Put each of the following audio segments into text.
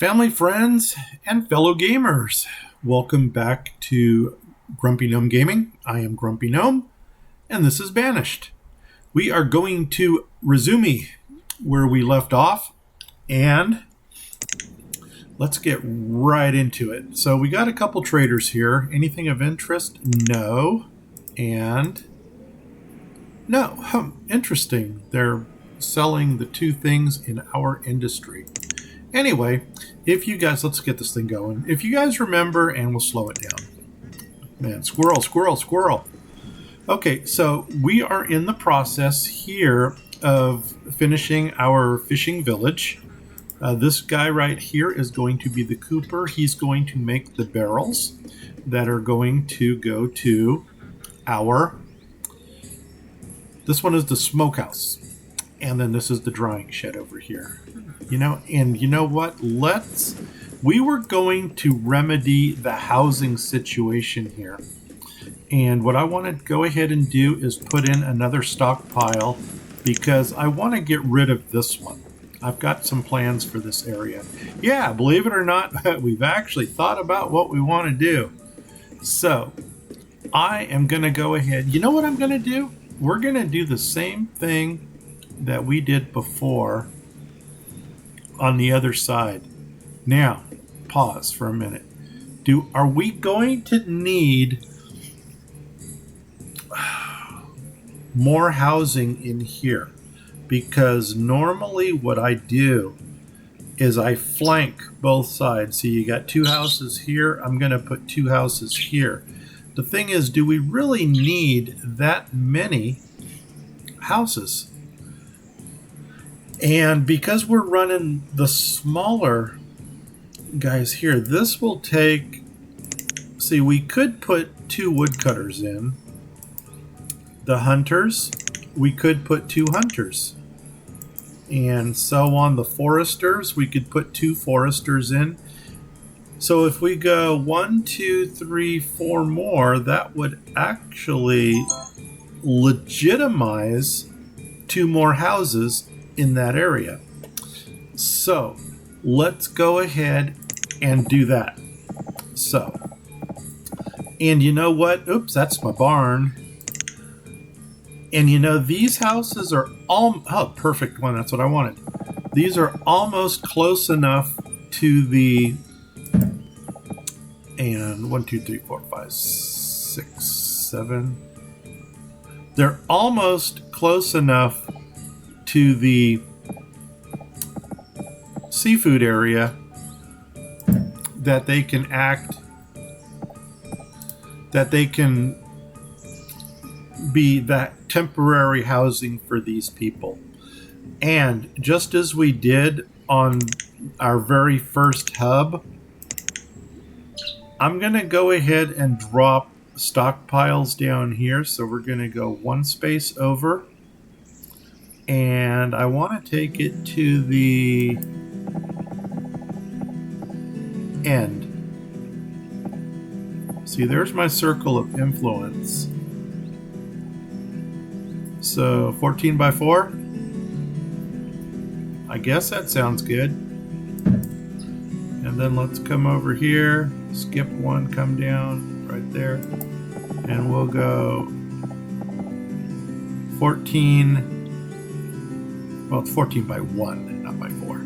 Family, friends, and fellow gamers, welcome back to Grumpy Gnome Gaming. I am Grumpy Gnome, and this is Banished. We are going to resume where we left off, and let's get right into it. So we got a couple traders here. Anything of interest? No. And no. Interesting. They're selling the two things in our industry. Anyway, if you guys, let's get this thing going. If you guys remember, and we'll slow it down. Man, squirrel, squirrel, squirrel. Okay, so we are in the process here of finishing our fishing village. This guy right here is going to be the cooper. He's going to make the barrels that are going to go to our... This one is the smokehouse. And then this is the drying shed over here. And you know what? We were going to remedy the housing situation here. And what I want to go ahead and do is put in another stockpile because I want to get rid of this one. I've got some plans for this area. Yeah, believe it or not, we've actually thought about what we want to do. So I am going to go ahead. You know what I'm going to do? We're going to do the same thing that we did before on the other side. Now, pause for a minute. Are we going to need more housing in here? Because normally what I do is I flank both sides. So you got two houses here. I'm going to put two houses here. The thing is, do we really need that many houses? And because we're running the smaller guys here, this will take... See, we could put two woodcutters in. The hunters, we could put two hunters. And so on the foresters, we could put two foresters in. So if we go 1, 2, 3, 4 more, that would actually legitimize two more houses in that area. So let's go ahead and do that. So, and you know what? Oops, that's my barn. And these houses are all, perfect one. That's what I wanted. These are almost close enough to the, and 1, 2, 3, 4, 5, 6, 7. They're almost close enough to the seafood area that they can be that temporary housing for these people. And just as we did on our very first hub, I'm going to go ahead and drop stockpiles down here. So we're going to go one space over. And I want to take it to the end. See, there's my circle of influence. So 14 by 4. I guess that sounds good. And then let's come over here, skip one, come down right there. And we'll go 14. Well, it's 14 by 1, not by 4.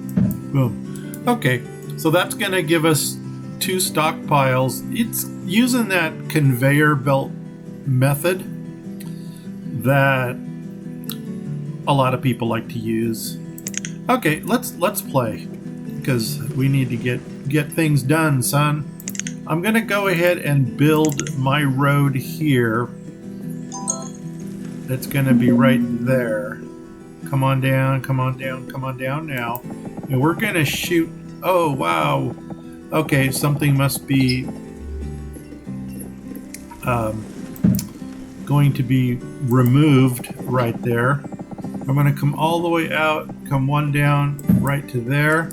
Boom. Okay, so that's going to give us two stockpiles. It's using that conveyor belt method that a lot of people like to use. Okay, let's play because we need to get things done, son. I'm going to go ahead and build my road here. It's going to be right there. Come on down, come on down, come on down now. And we're going to shoot... Oh, wow. Okay, something must be going to be removed right there. I'm going to come all the way out, come one down right to there.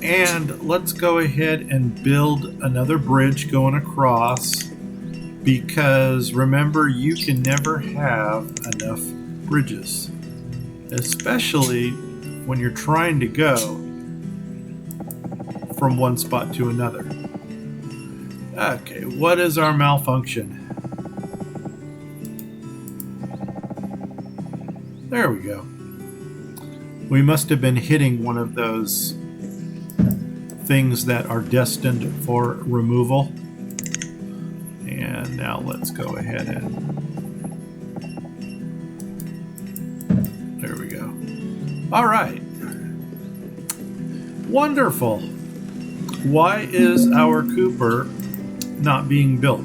And let's go ahead and build another bridge going across. Because remember, you can never have enough bridges. Especially when you're trying to go from one spot to another. Okay, what is our malfunction? There we go. We must have been hitting one of those things that are destined for removal. And now let's go ahead and... There we go. All right. Wonderful. Why is our Cooper not being built?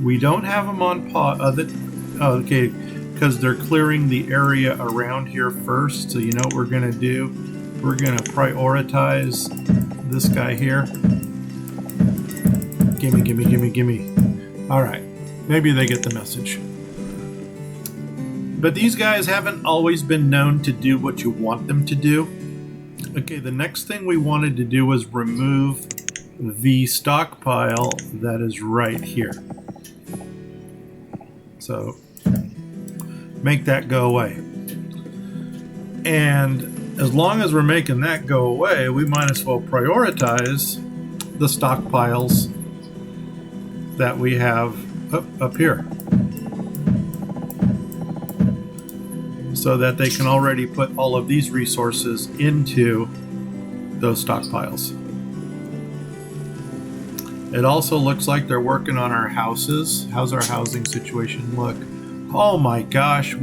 We don't have them on pause. Okay, because they're clearing the area around here first. So you know what we're going to do? We're going to prioritize this guy here. Gimme, gimme, gimme, gimme. All right. Maybe they get the message. But these guys haven't always been known to do what you want them to do. Okay, the next thing we wanted to do was remove the stockpile that is right here. So make that go away. And as long as we're making that go away, we might as well prioritize the stockpiles that we have up here, so that they can already put all of these resources into those stockpiles. It also looks like they're working on our houses. How's our housing situation look? Oh my gosh,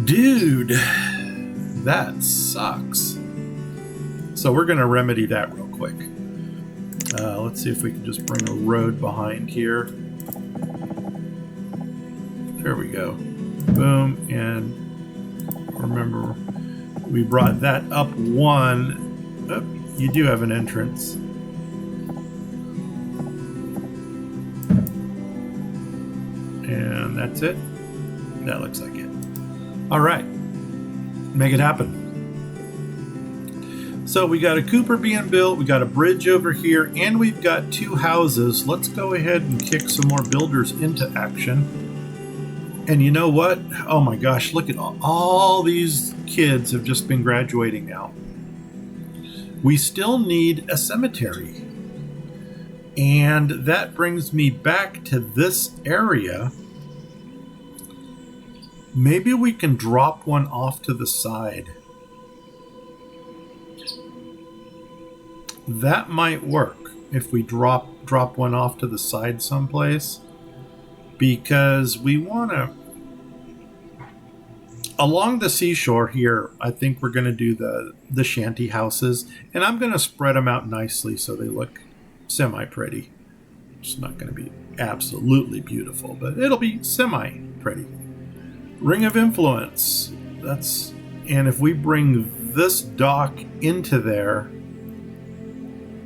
dude, that sucks. So we're going to remedy that real quick. Let's see if we can just bring a road behind here. There we go. Boom. And remember, we brought that up one. Oh, you do have an entrance. And that's it. That looks like it. All right. Make it happen. So we got a Cooper being built, we got a bridge over here, and we've got two houses. Let's go ahead and kick some more builders into action. And you know what? Oh my gosh, look at all these kids have just been graduating now. We still need a cemetery. And that brings me back to this area. Maybe we can drop one off to the side. That might work if we drop one off to the side someplace, because we want to, along the seashore here, I think we're going to do the shanty houses, and I'm going to spread them out nicely so they look semi-pretty. It's not going to be absolutely beautiful, but it'll be semi-pretty. Ring of influence. And if we bring this dock into there,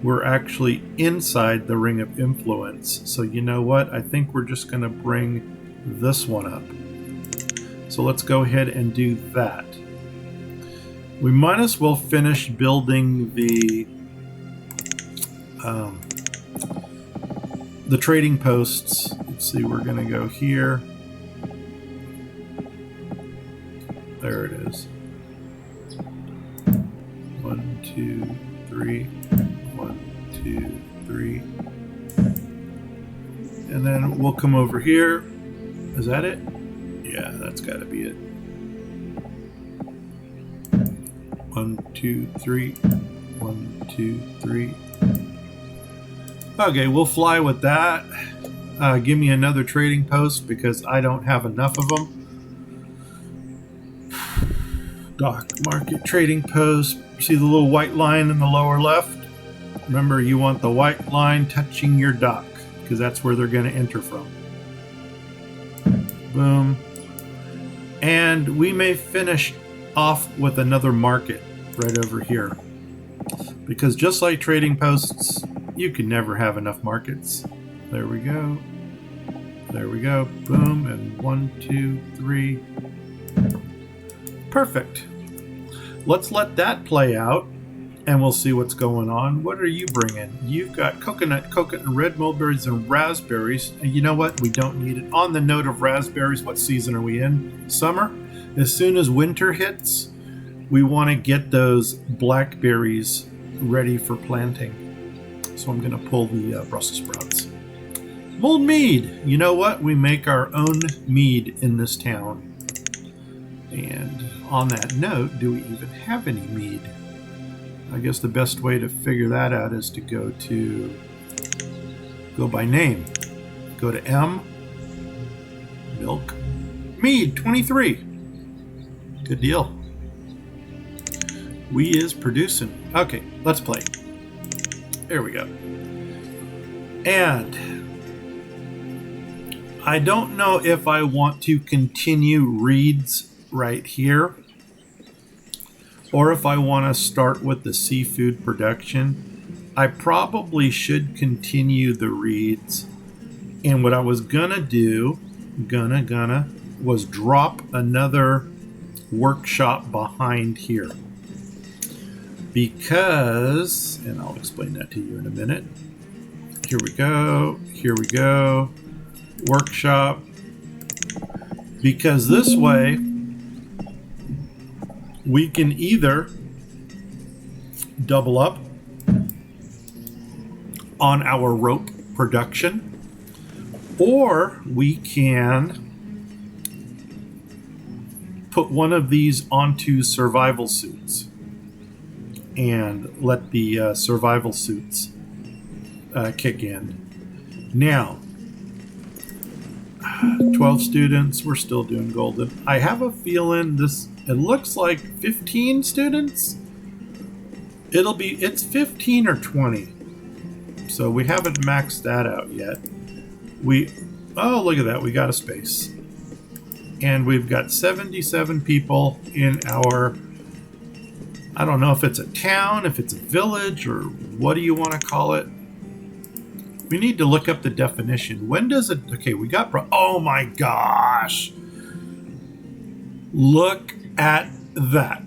we're actually inside the ring of influence. So you know what? I think we're just going to bring this one up. So let's go ahead and do that. We might as well finish building the trading posts. Let's see, we're going to go here. There it is. 1, 2, 3. 1, 2, 3. And then we'll come over here. Is that it? Yeah, that's got to be it. 1, 2, 3. 1, 2, 3. Okay, we'll fly with that. Give me another trading post because I don't have enough of them. Dock market trading post. See the little white line in the lower left? Remember, you want the white line touching your dock because that's where they're going to enter from. Boom. And we may finish off with another market right over here. Because just like trading posts, you can never have enough markets. There we go. There we go. Boom. And 1, 2, 3. Perfect. Let's let that play out, and we'll see what's going on. What are you bringing? You've got coconut, red mulberries, and raspberries. And you know what? We don't need it. On the note of raspberries, what season are we in? Summer? As soon as winter hits, we want to get those blackberries ready for planting. So I'm going to pull the Brussels sprouts. Mulled mead. You know what? We make our own mead in this town. And on that note, do we even have any mead? I guess the best way to figure that out is to go by name. Go to M, milk, mead, 23. Good deal. We is producing. Okay, let's play. There we go. And I don't know if I want to continue reeds right here, or if I want to start with the seafood production. I probably should continue the reeds. And what I was gonna do, was drop another workshop behind here. Because, and I'll explain that to you in a minute. Here we go, workshop. Because this way, we can either double up on our rope production, or we can put one of these onto survival suits and let the survival suits kick in. Now, 12 students, we're still doing golden. I have a feeling it looks like 15 students. It's 15 or 20. So we haven't maxed that out yet. Oh, look at that. We got a space. And we've got 77 people in our, I don't know if it's a town, if it's a village, or what do you want to call it? We need to look up the definition. When does it, okay, we got, oh my gosh. Look at that.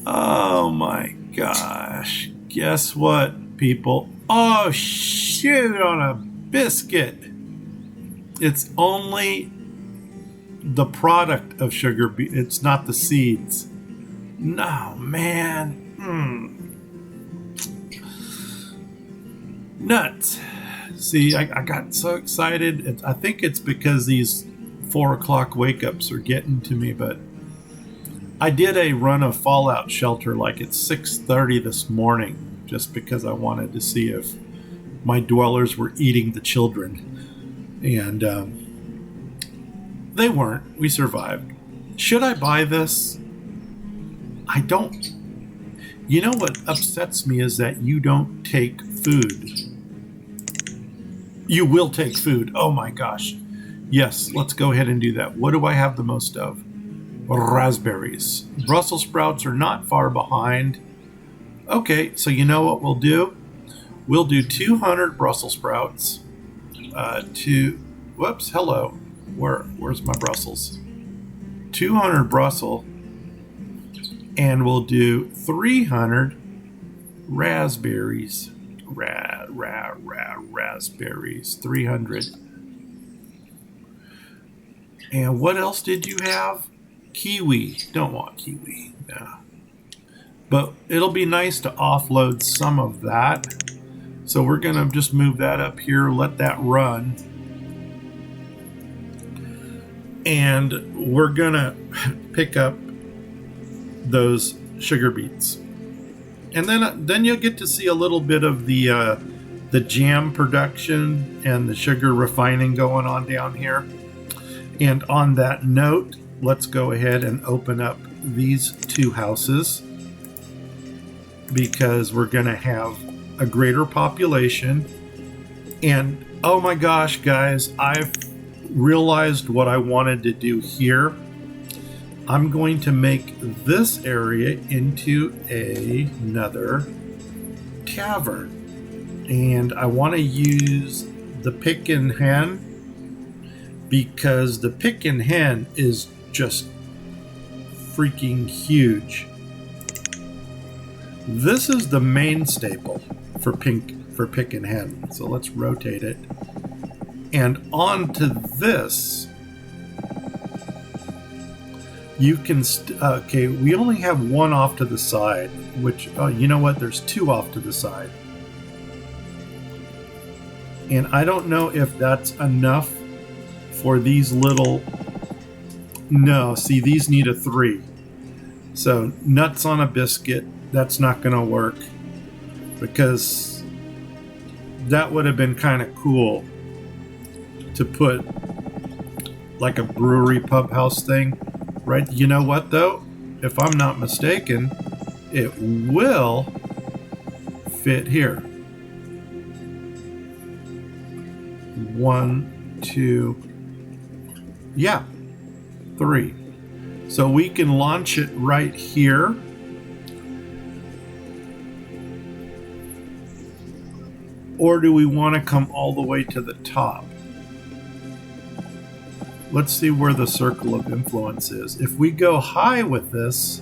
Oh my gosh. Guess what, people? Oh, shoot on a biscuit. It's only the product of sugar beet. It's not the seeds. No, man. Nuts. See, I got so excited. I think it's because these 4 o'clock wake-ups are getting to me, but I did a run of Fallout Shelter like at 6:30 this morning just because I wanted to see if my dwellers were eating the children. And they weren't. We survived. Should I buy this? I don't. You know what upsets me is that you don't take food. You will take food. Oh my gosh. Yes, let's go ahead and do that. What do I have the most of? Raspberries. Brussels sprouts are not far behind. Okay, so you know what we'll do? We'll do 200 Brussels sprouts. Whoops, hello. Where's my Brussels? 200 Brussels. And we'll do 300 raspberries. Raspberries. 300. And what else did you have? Kiwi. Don't want kiwi. No. But it'll be nice to offload some of that. So we're going to just move that up here, let that run. And we're going to pick up those sugar beets. And then you'll get to see a little bit of the jam production and the sugar refining going on down here. And on that note, let's go ahead and open up these two houses because we're going to have a greater population. And oh my gosh, guys, I've realized what I wanted to do here. I'm going to make this area into another tavern. And I want to use the pick and hen because the pick and hen is just freaking huge. This is the main staple for pick and hen. So let's rotate it. And onto this, You can, okay, we only have one off to the side, which, you know what, there's two off to the side. And I don't know if that's enough for these little, no, see, these need a 3. So nuts on a biscuit, that's not going to work, because that would have been kind of cool to put like a brewery pub house thing. Right, you know what though? If I'm not mistaken, it will fit here. 1, 2, yeah, 3. So we can launch it right here. Or do we want to come all the way to the top? Let's see where the circle of influence is. If we go high with this,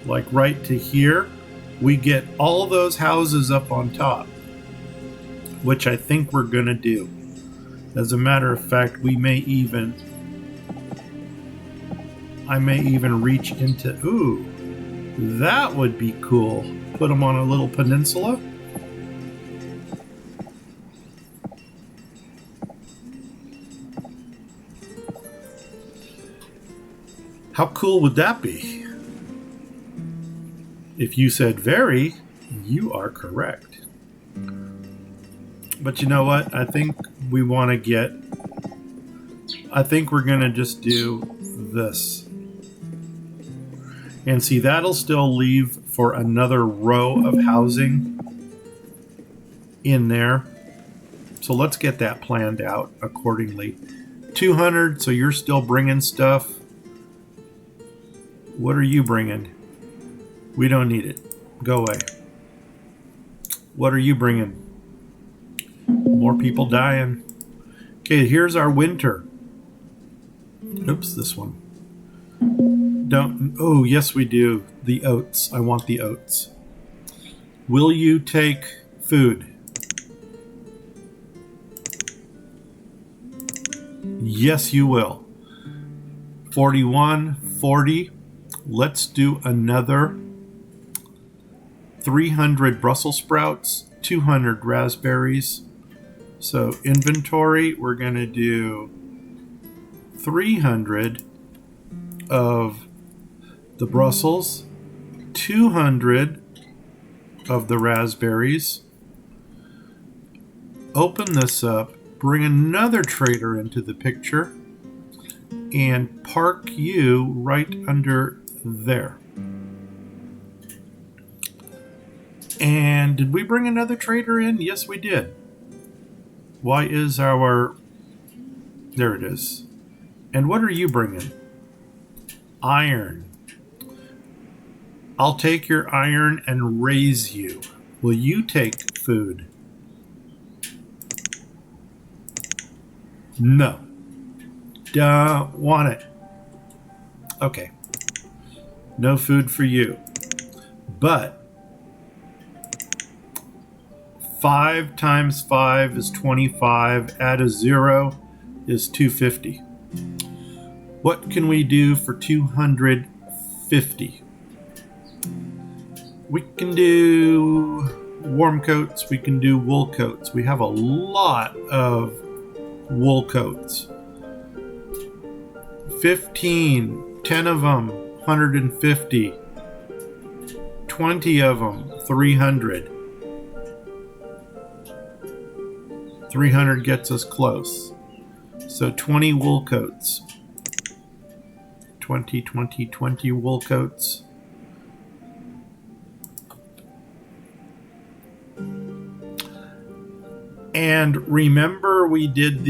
like right to here, we get all those houses up on top, which I think we're going to do. As a matter of fact, I may even reach into, ooh, that would be cool. Put them on a little peninsula. How cool would that be? If you said very, you are correct. But you know what? I think we're going to just do this. And see, that'll still leave for another row of housing in there. So let's get that planned out accordingly. 200, so you're still bringing stuff. What are you bringing? We don't need it. Go away. What are you bringing? More people dying. Okay, here's our winter. Oops, this one. Don't. Oh, yes, we do. The oats. I want the oats. Will you take food? Yes, you will. 41, 40. Let's do another 300 Brussels sprouts, 200 raspberries. So inventory, we're going to do 300 of the Brussels, 200 of the raspberries. Open this up, bring another trader into the picture, and park you right under there. And did we bring another trader in? Yes, we did. Why is our... There it is. And what are you bringing? Iron. I'll take your iron and raise you. Will you take food? No. Don't want it. Okay. No food for you. But 5 times 5 is 25. Add a 0 is 250. What can we do for 250? We can do warm coats. We can do wool coats. We have a lot of wool coats. 15, 10 of them, 150. 20 of them, 300. 300 gets us close. So 20 wool coats. 20 wool coats. And remember, we did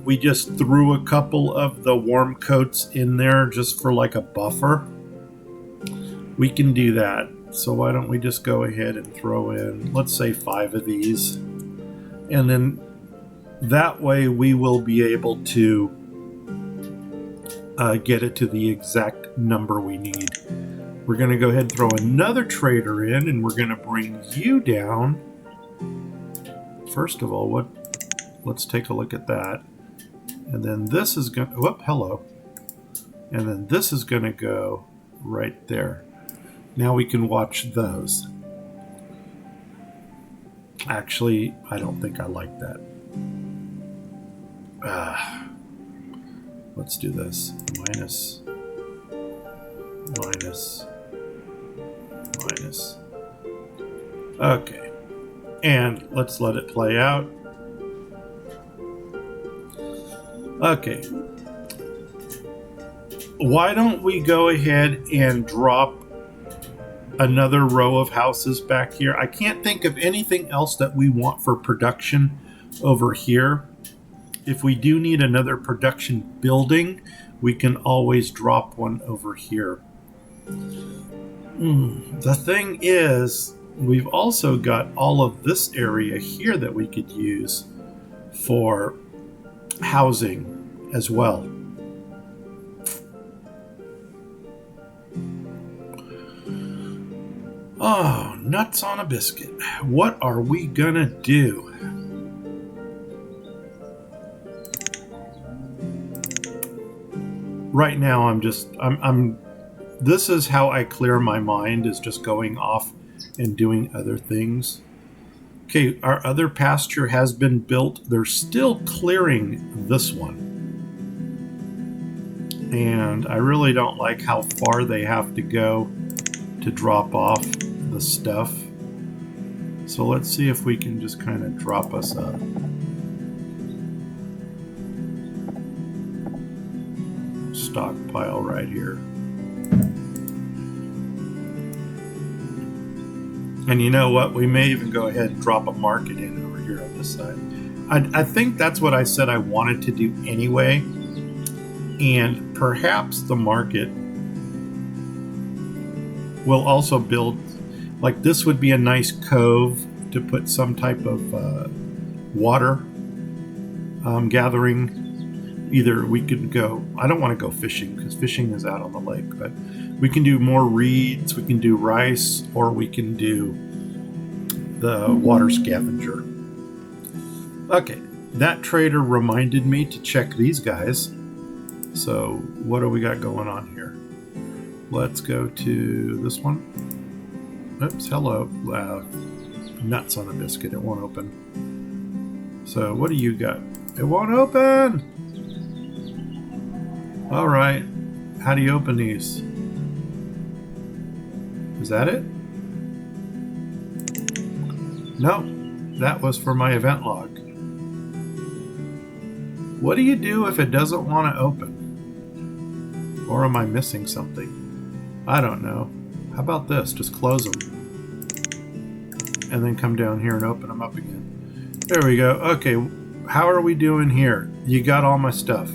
we just threw a couple of the warm coats in there just for like a buffer. We can do that. So why don't we just go ahead and throw in, let's say 5 of these. And then that way we will be able to get it to the exact number we need. We're going to go ahead and throw another trader in, and we're going to bring you down. First of all, let's take a look at that. And then this is going to, whoop, hello. And then this is going to go right there. Now we can watch those. Actually, I don't think I like that. Let's do this. Minus. Okay. And let's let it play out. Okay. Why don't we go ahead and drop another row of houses back here? I can't think of anything else that we want for production over here. If we do need another production building, we can always drop one over here. The thing is, we've also got all of this area here that we could use for housing as well. Oh, nuts on a biscuit. What are we gonna do? Right now, I'm this is how I clear my mind, is just going off and doing other things. Okay, our other pasture has been built. They're still clearing this one. And I really don't like how far they have to go to drop off the stuff. So let's see if we can just kind of drop us a stockpile right here. And you know what? We may even go ahead and drop a market in over here on this side. I think that's what I said I wanted to do anyway. And perhaps the market will also build, like this would be a nice cove to put some type of water gathering. Either we could go, I don't want to go fishing because fishing is out on the lake, but we can do more reeds, we can do rice, or we can do the water scavenger. Okay, that trader reminded me to check these guys. So what do we got going on here? Let's go to this one. Oops, hello. Nuts on a biscuit, it won't open. So what do you got? It won't open! All right, how do you open these? Is that it? No, that was for my event log. What do you do if it doesn't want to open? Or am I missing something? I don't know. How about this? Just close them. And then come down here and open them up again. There we go. Okay, how are we doing here? You got all my stuff.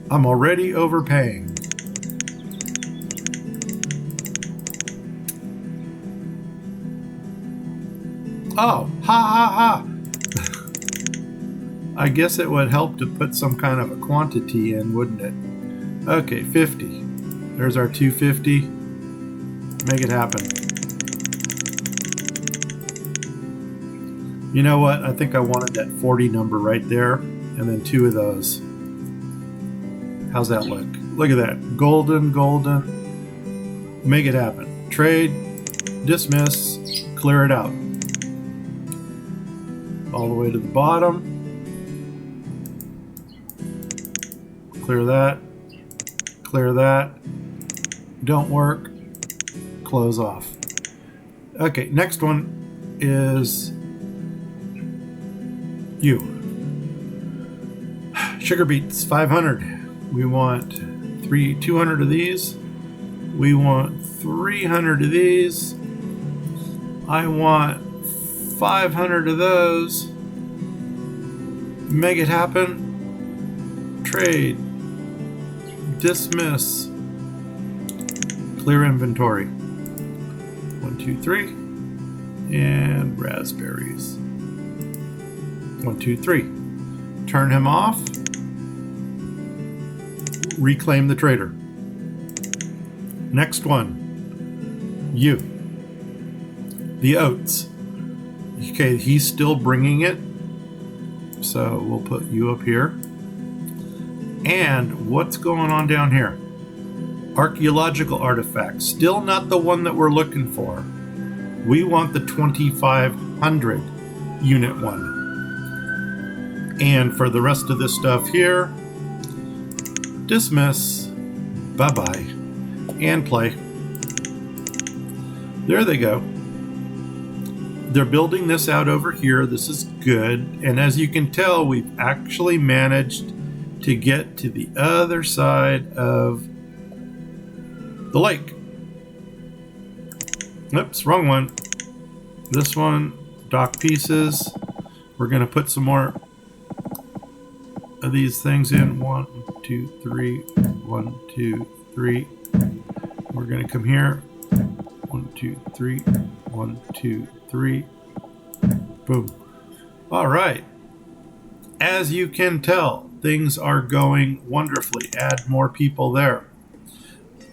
I'm already overpaying. Oh, ha ha ha. I guess it would help to put some kind of a quantity in, wouldn't it? Okay, 50. There's our 250. Make it happen. You know what? I think I wanted that 40 number right there, and then 2 of those. How's that look? Look at that. Golden, golden. Make it happen. Trade, dismiss, clear it out. All the way to the bottom. Clear that. Clear that. Don't work. Close off. Okay, next one is you. Sugar beets, 500. We want 200 of these. We want 300 of these. I want 500 of those. Make it happen. Trade. Dismiss. Clear inventory. 1, 2, 3. And raspberries. 1, 2, 3. Turn him off. Reclaim the trader. Next one. You. The oats. Okay, he's still bringing it. So we'll put you up here. And what's going on down here? Archaeological artifacts. Still not the one that we're looking for. We want the 2500 unit one. And for the rest of this stuff here, dismiss, bye-bye, and play. There they go. They're building this out over here. This is good. And as you can tell, we've actually managed to get to the other side of the lake. Oops, wrong one. This one, dock pieces. We're going to put some more of these things in. 1, 2, 3. 1, 2, 3. We're going to come here. 1, 2, 3. 1, 2, 3. Boom. All right. As you can tell, things are going wonderfully. Add more people there.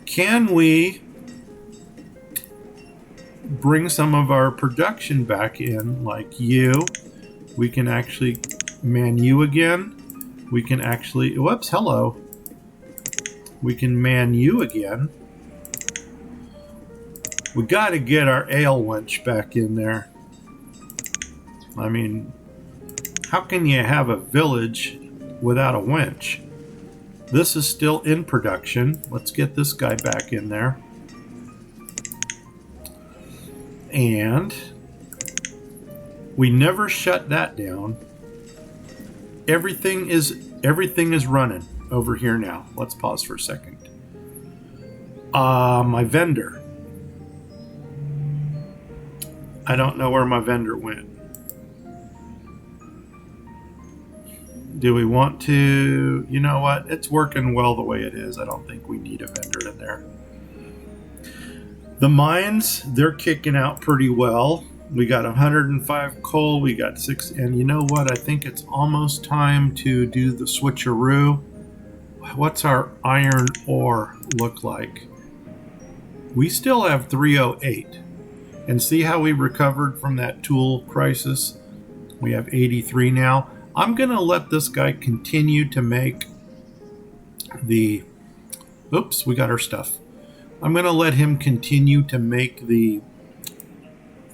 Can we bring some of our production back in, like you? We can actually man you again. We can actually, whoops, hello. We can man you again. We got to get our ale wench back in there. I mean, how can you have a village without a wench? This is still in production. Let's get this guy back in there. And we never shut that down. Everything is running over here now. Let's pause for a second. My vendor. I don't know where my vendor went. Do we want to? You know what? It's working well the way it is. I don't think we need a vendor in there. The mines, they're kicking out pretty well. We got 105 coal. We got 6. And you know what? I think it's almost time to do the switcheroo. What's our iron ore look like? We still have 308. And see how we recovered from that tool crisis? We have 83 now. I'm going to let this guy continue to make the... Oops, we got our stuff. I'm going to let him continue to make the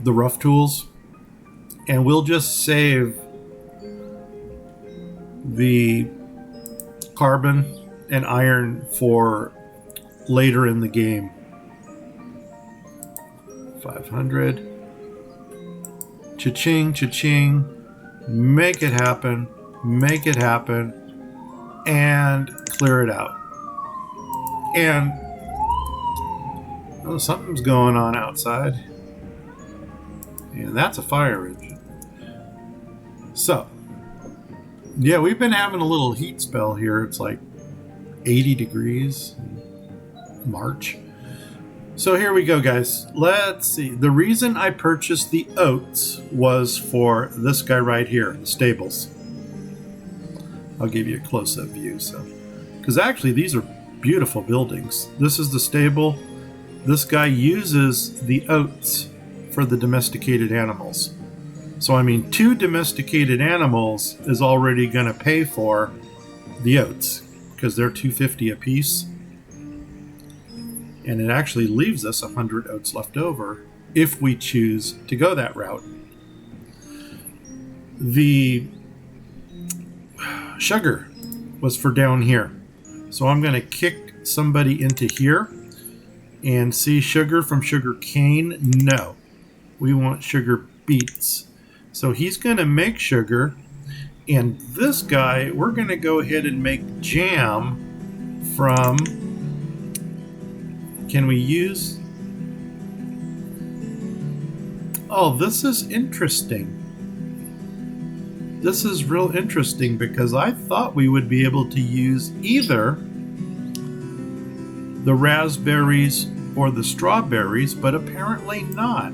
rough tools. And we'll just save the carbon and iron for later in the game. 500. Cha-ching, cha-ching. Make it happen. Make it happen. And clear it out. And oh, something's going on outside. And that's a fire engine. So, yeah, we've been having a little heat spell here. It's like 80 degrees in March. So here we go, guys. Let's see. The reason I purchased the oats was for this guy right here, the stables. I'll give you a close-up view. Because actually, these are beautiful buildings. This is the stable. This guy uses the oats for the domesticated animals. So, I mean, 2 domesticated animals is already going to pay for the oats because they're $2.50 a piece. And it actually leaves us 100 oats left over if we choose to go that route. The sugar was for down here. So I'm going to kick somebody into here and see sugar from sugar cane. No, we want sugar beets. So he's going to make sugar. And this guy, we're going to go ahead and make jam from... Can we use... Oh, this is interesting. This is real interesting because I thought we would be able to use either the raspberries or the strawberries, but apparently not.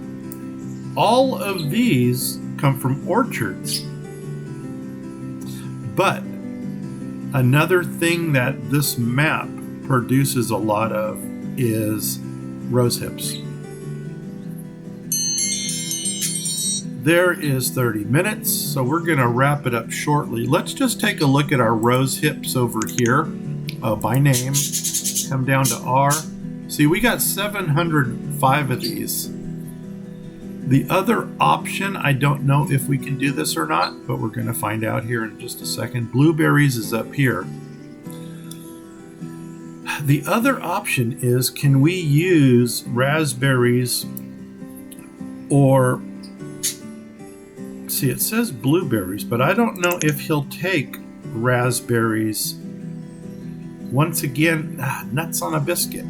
All of these come from orchards. But another thing that this map produces a lot of is rose hips. There is 30 minutes, so we're going to wrap it up shortly. Let's just take a look at our rose hips over here by name. Come down to R. See, we got 705 of these. The other option, I don't know if we can do this or not, but we're going to find out here in just a second. Blueberries is up here. The other option is, can we use raspberries or, see, it says blueberries, but I don't know if he'll take raspberries. Once again, nuts on a biscuit.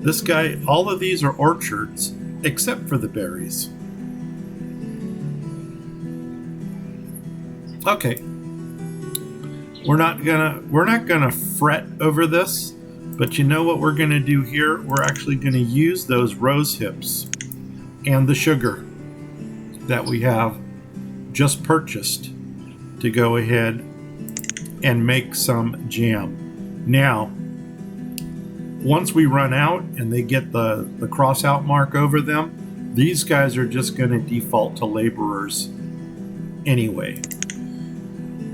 This guy, all of these are orchards except for the berries. Okay. We're not gonna fret over this, but you know what we're gonna do here? We're actually gonna use those rose hips and the sugar that we have just purchased to go ahead and make some jam. Now, once we run out and they get the cross out mark over them, these guys are just going to default to laborers anyway.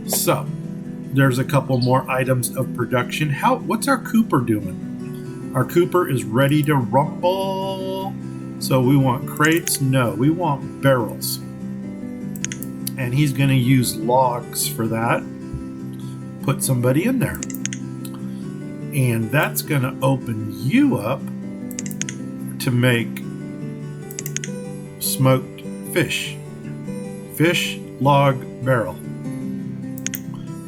So, there's a couple more items of production. What's our Cooper doing? Our Cooper is ready to rumble. So we want crates? No, we want barrels. And he's going to use logs for that. Put somebody in there. And that's going to open you up to make smoked fish. Fish, log, barrel.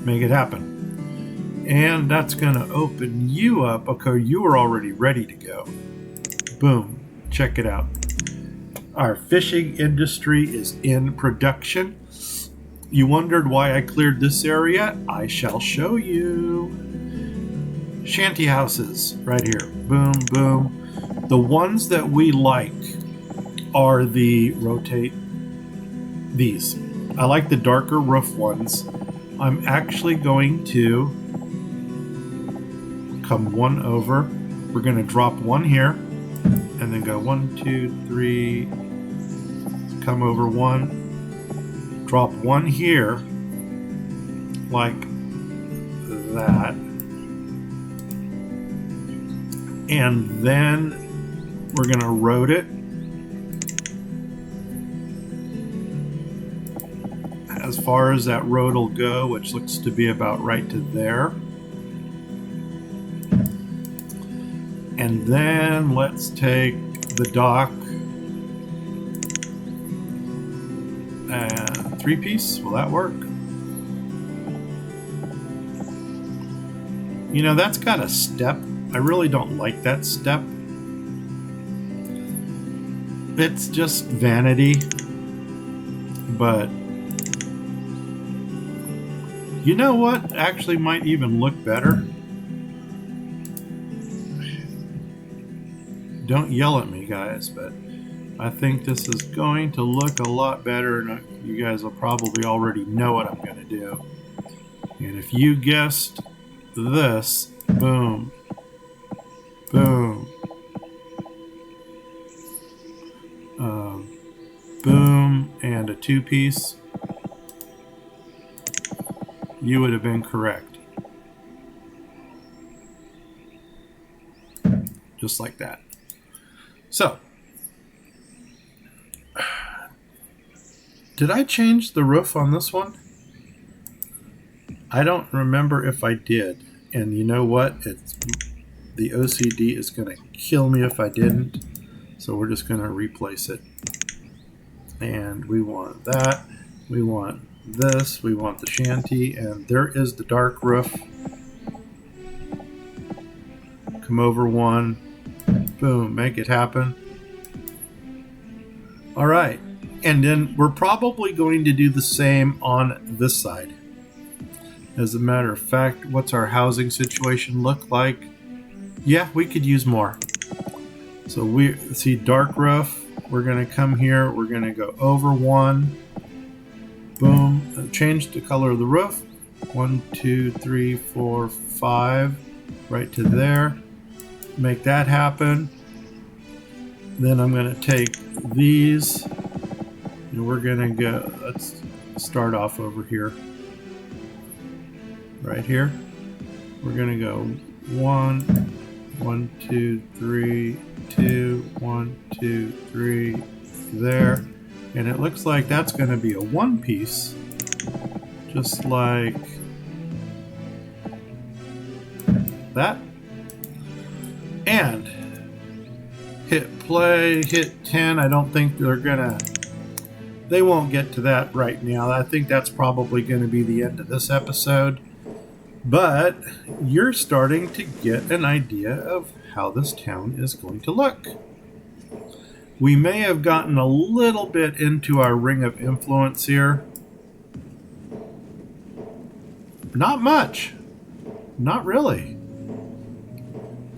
Make it happen. And that's going to open you up. Okay, you are already ready to go. Boom. Check it out. Our fishing industry is in production. You wondered why I cleared this area? I shall show you. Shanty houses right here. Boom, boom. The ones that we like are the rotate these. I like the darker roof ones. I'm actually going to come one over. We're going to drop one here and then go 1, 2, 3. Come over one. Drop one here like that. And then we're going to road it as far as that road will go, which looks to be about right to there. And then let's take the dock. 3-piece, will that work? You know, that's got a step. I really don't like that step. It's just vanity. But you know what actually might even look better? Don't yell at me, guys, but I think this is going to look a lot better, and you guys will probably already know what I'm going to do. And if you guessed this, boom, boom, boom, and a 2-piece, you would have been correct. Just like that. So, did I change the roof on this one? I don't remember if I did. And you know what? The OCD is going to kill me if I didn't. So we're just going to replace it. And we want that. We want this. We want the shanty. And there is the dark roof. Come over one. Boom. Make it happen. All right. And then we're probably going to do the same on this side. As a matter of fact, what's our housing situation look like? Yeah, we could use more. So we see dark roof. We're going to come here. We're going to go over one. Boom. Change the color of the roof. 1, 2, 3, 4, 5. Right to there. Make that happen. Then I'm going to take these And we're going to go, let's start off over here. Right here. We're going to go 1, 1, 2, 3, 2, 1, 2, 3, there. And it looks like that's going to be a one piece. Just like that. And hit play, hit 10. I don't think they won't get to that right now. I think that's probably going to be the end of this episode. But you're starting to get an idea of how this town is going to look. We may have gotten a little bit into our ring of influence here. Not much. Not really.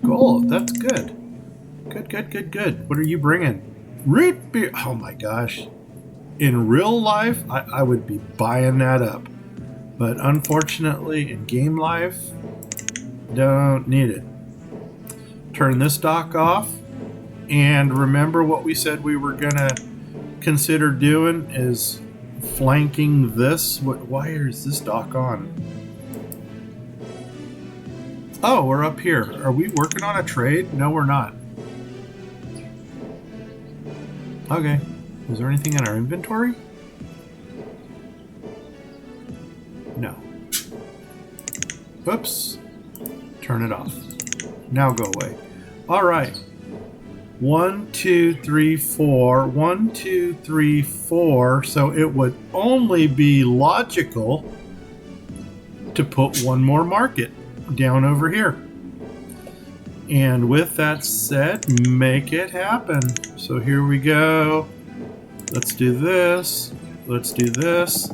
Gold, that's good. Good. What are you bringing? Root beer. Oh my gosh. In real life, I would be buying that up. But unfortunately, in game life, don't need it. Turn this dock off. And remember what we said we were going to consider doing is flanking this. Why is this dock on? Oh, we're up here. Are we working on a trade? No, we're not. Okay. Is there anything in our inventory? No. Oops. Turn it off. Now go away. All right. 1, 2, 3, 4. 1, 2, 3, 4. So it would only be logical to put one more market down over here. And with that said, make it happen. So here we go. Let's do this. Let's do this.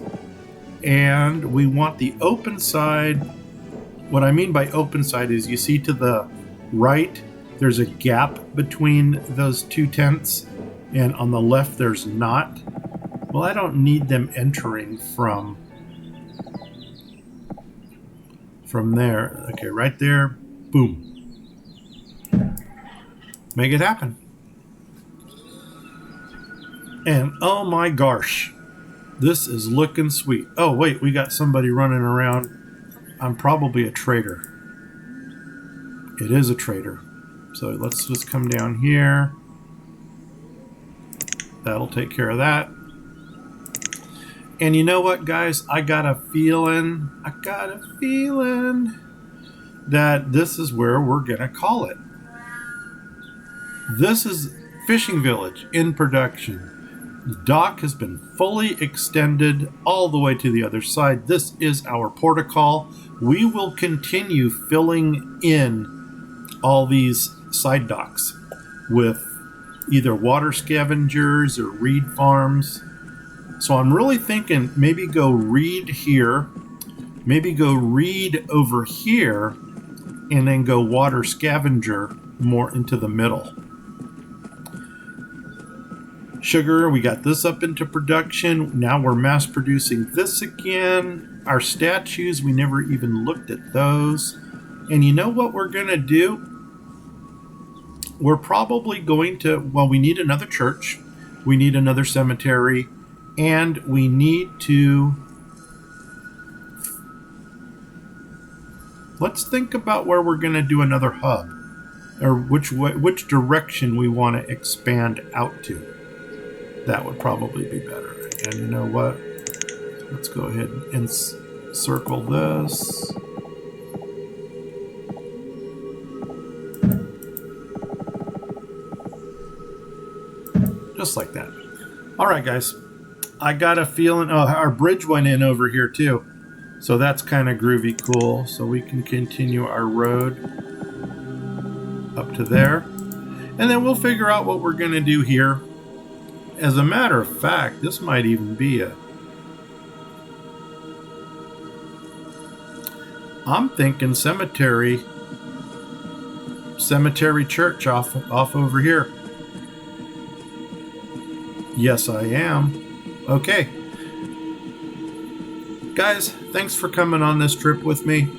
And we want the open side. What I mean by open side is you see to the right, there's a gap between those two tents. And on the left, there's not. Well, I don't need them entering from there. Okay, right there. Boom. Make it happen. And oh my gosh, this is looking sweet. Oh wait, we got somebody running around. I'm probably a trader. It is a trader. So let's just come down here. That'll take care of that. And you know what, guys? I got a feeling that this is where we're going to call it. This is Fishing Village in production. The dock has been fully extended all the way to the other side. This is our protocol. We will continue filling in all these side docks with either water scavengers or reed farms. So I'm really thinking maybe go reed here, maybe go reed over here, and then go water scavenger more into the middle. Sugar, we got this up into production. Now we're mass producing this again. Our statues, we never even looked at those. And you know what we're going to do? We're probably going to, well, we need another church. We need another cemetery. And we need to, let's think about where we're going to do another hub, or which direction we want to expand out to. That would probably be better. And you know what? Let's go ahead and circle this. Just like that. All right, guys. I got a feeling, oh, our bridge went in over here too. So that's kind of groovy cool. So we can continue our road up to there. And then we'll figure out what we're going to do here. As a matter of fact, this might even be I'm thinking cemetery church off over here. Yes, I am. Okay. Guys, thanks for coming on this trip with me.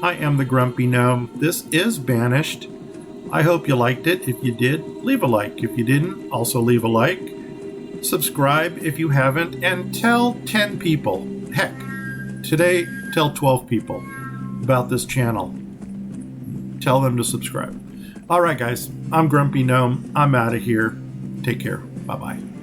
I am the Grumpy Gnome. This is Banished. I hope you liked it. If you did, leave a like. If you didn't, also leave a like. subscribe if you haven't, and tell 10 people. Heck, today, tell 12 people about this channel. Tell them to subscribe. All right, guys, I'm Grumpy Gnome. I'm out of here. Take care. Bye-bye.